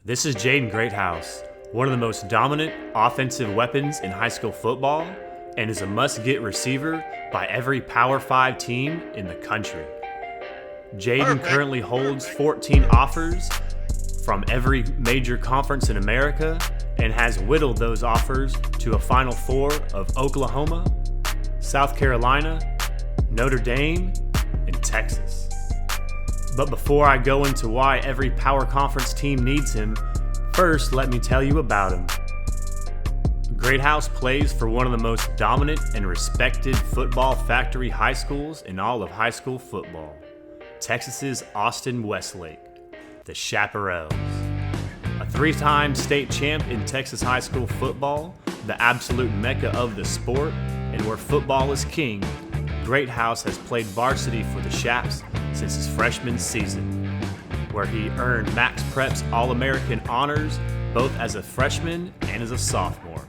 This is Jaden Greathouse, one of the most dominant offensive weapons in high school football, and is a must-get receiver by every Power 5 team in the country. Jaden currently holds 14 offers from every major conference in America and has whittled those offers to a Final Four of Oklahoma, South Carolina, Notre Dame, and Texas. But before I go into why every Power Conference team needs him, first let me tell you about him. Greathouse plays for one of the most dominant and respected football factory high schools in all of high school football, Texas's Austin Westlake, the Chaparrals. A three-time state champ in Texas high school football, the absolute mecca of the sport, and where football is king, Greathouse has played varsity for the Chaps since his freshman season, where he earned Max Prep's All-American honors both as a freshman and as a sophomore.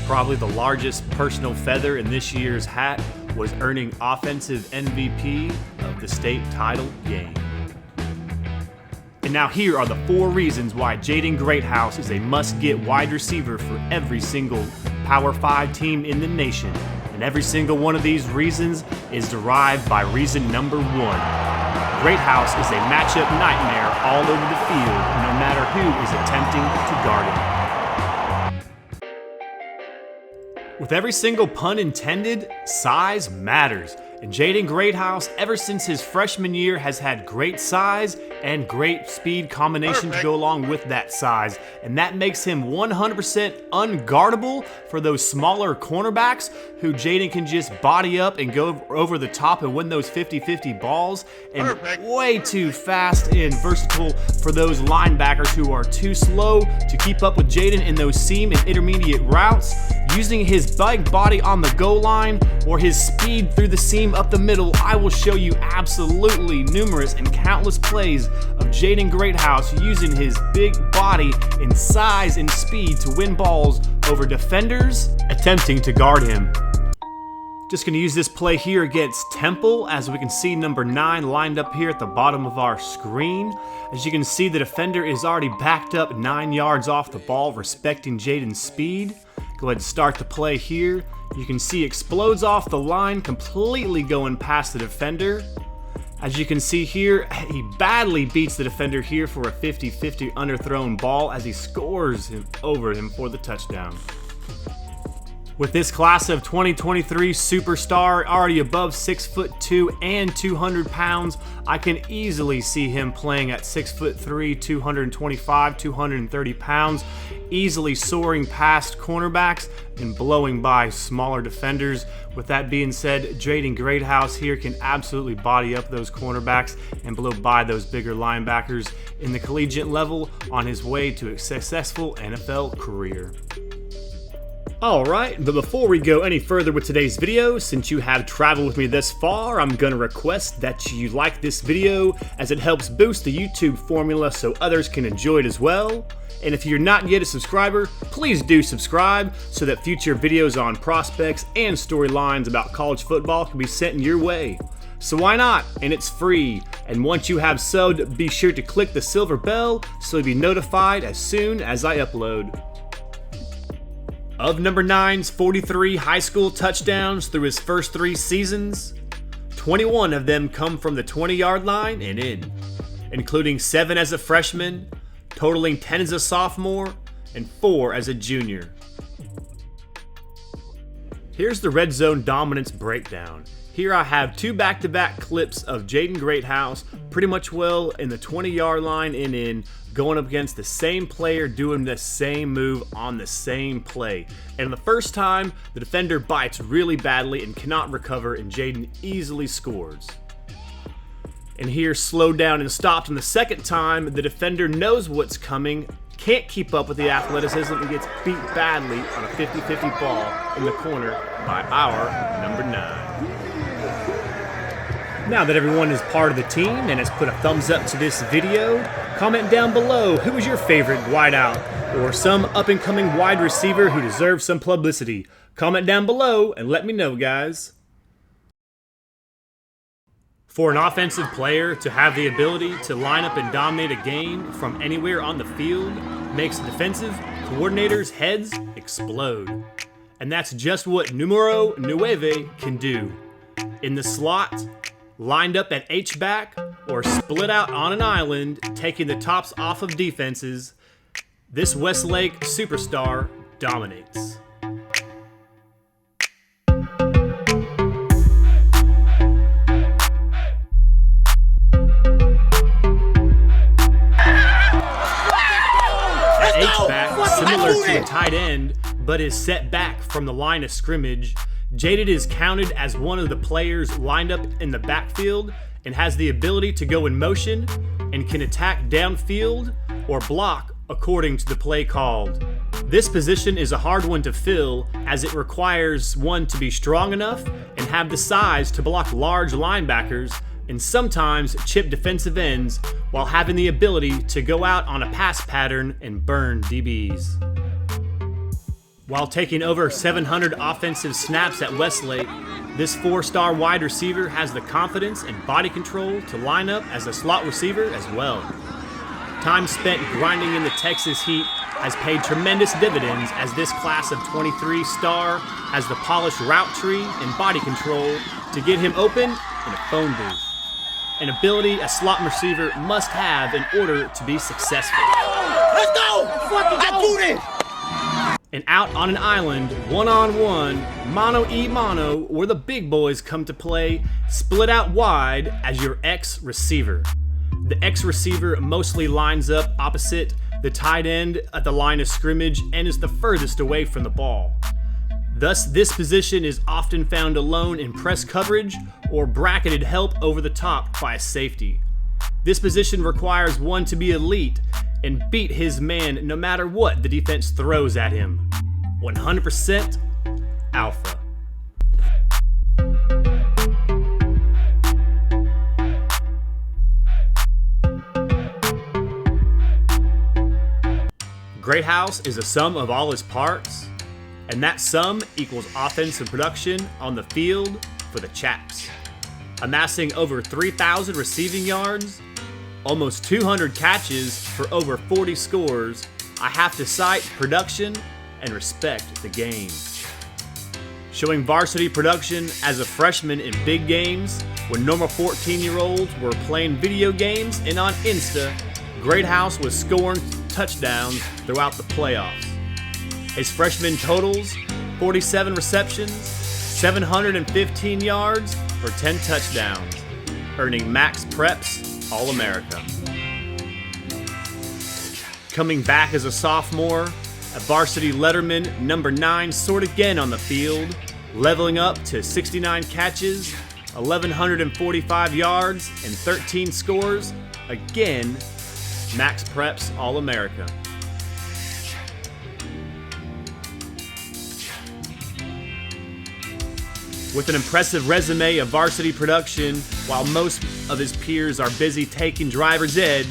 Probably the largest personal feather in this year's hat was earning Offensive MVP of the state title game. And now here are the 4 reasons why Jaden Greathouse is a must-get wide receiver for every single Power 5 team in the nation. And every single one of these reasons is derived by reason number 1. Greathouse is a matchup nightmare all over the field, no matter who is attempting to guard him. With every single pun intended, size matters. And Jaden Greathouse, ever since his freshman year, has had great size and great speed combination to go along with that size. And that makes him 100% unguardable for those smaller cornerbacks who Jaden can just body up and go over the top and win those 50-50 balls. And way too fast and versatile for those linebackers who are too slow to keep up with Jaden in those seam and intermediate routes. Using his big body on the goal line or his speed through the seam up the middle, I will show you absolutely numerous and countless plays of Jaden Greathouse using his big body and size and speed to win balls over defenders attempting to guard him. Just going to use this play here against Temple. As we can see, number 9 lined up here at the bottom of our screen. As you can see, the defender is already backed up 9 yards off the ball, respecting Jaden's speed. Go ahead and start the play here. You can see explodes off the line, completely going past the defender. As you can see here, he badly beats the defender here for a 50-50 underthrown ball as he scores over him for the touchdown. With this class of 2023 superstar already above 6'2" and 200 pounds, I can easily see him playing at 6'3", 225, 230 pounds, easily soaring past cornerbacks and blowing by smaller defenders. With that being said, Jaden Greathouse here can absolutely body up those cornerbacks and blow by those bigger linebackers in the collegiate level on his way to a successful NFL career. Alright, but before we go any further with today's video, since you have traveled with me this far, I'm going to request that you like this video as it helps boost the YouTube formula so others can enjoy it as well. And if you're not yet a subscriber, please do subscribe so that future videos on prospects and storylines about college football can be sent in your way. So why not? And it's free. And once you have subbed, be sure to click the silver bell so you'll be notified as soon as I upload. Of number 9's 43 high school touchdowns through his first 3 seasons, 21 of them come from the 20-yard line and in, including 7 as a freshman, totaling 10 as a sophomore, and 4 as a junior. Here's the red zone dominance breakdown. Here I have 2 back-to-back clips of Jaden Greathouse pretty much well in the 20-yard line and in, going up against the same player doing the same move on the same play. And the first time, the defender bites really badly and cannot recover, and Jaden easily scores. And here, slowed down and stopped, and the second time, the defender knows what's coming, can't keep up with the athleticism, and gets beat badly on a 50-50 ball in the corner by our number 9. Now that everyone is part of the team and has put a thumbs up to this video, comment down below who is your favorite wideout or some up-and-coming wide receiver who deserves some publicity. Comment down below and let me know, guys. For an offensive player to have the ability to line up and dominate a game from anywhere on the field makes defensive coordinators' heads explode. And that's just what Numero Nueve can do. In the slot, lined up at H-back, or split out on an island, taking the tops off of defenses, this Westlake superstar dominates. H-back, similar to the tight end, but is set back from the line of scrimmage, Jaden is counted as one of the players lined up in the backfield and has the ability to go in motion and can attack downfield or block according to the play called. This position is a hard one to fill as it requires one to be strong enough and have the size to block large linebackers and sometimes chip defensive ends while having the ability to go out on a pass pattern and burn DBs. While taking over 700 offensive snaps at Westlake, this 4-star wide receiver has the confidence and body control to line up as a slot receiver as well. Time spent grinding in the Texas heat has paid tremendous dividends as this class of 23 star has the polished route tree and body control to get him open in a phone booth. An ability a slot receiver must have in order to be successful. Let's go! I do this! And out on an island, one-on-one, mano-y-mano, where the big boys come to play, split out wide as your X-receiver. The X-receiver mostly lines up opposite the tight end at the line of scrimmage and is the furthest away from the ball. Thus, this position is often found alone in press coverage or bracketed help over the top by a safety. This position requires one to be elite and beat his man no matter what the defense throws at him. 100% alpha. Greathouse is a sum of all his parts, and that sum equals offensive production on the field for the Chaps. Amassing over 3,000 receiving yards, almost 200 catches for over 40 scores, I have to cite production and respect the game. Showing varsity production as a freshman in big games when normal 14-year-olds were playing video games and on Insta, Greathouse was scoring touchdowns throughout the playoffs. His freshman totals, 47 receptions, 715 yards for 10 touchdowns, earning max preps All-America. Coming back as a sophomore, a varsity letterman, number 9 soared again on the field, leveling up to 69 catches, 1,145 yards, and 13 scores, again, max preps All-America. With an impressive resume of varsity production, while most of his peers are busy taking driver's ed,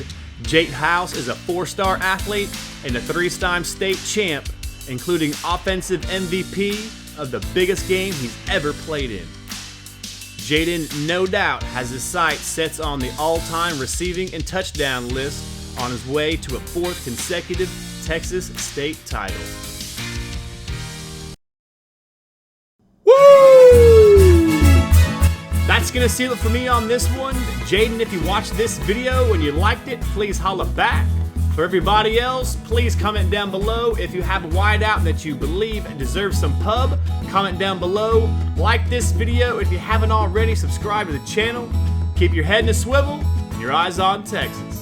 Greathouse is a 4-star athlete and a 3-time state champ, including offensive MVP of the biggest game he's ever played in. Jaden, no doubt, has his sights set on the all-time receiving and touchdown list on his way to a 4th consecutive Texas state title. That's gonna seal it for me on this one. Jaden, if you watched this video and you liked it, please holla back. For everybody else, please comment down below if you have a wideout that you believe deserves some pub. Comment down below. Like this video if you haven't already. Subscribe to the channel. Keep your head in a swivel and your eyes on Texas.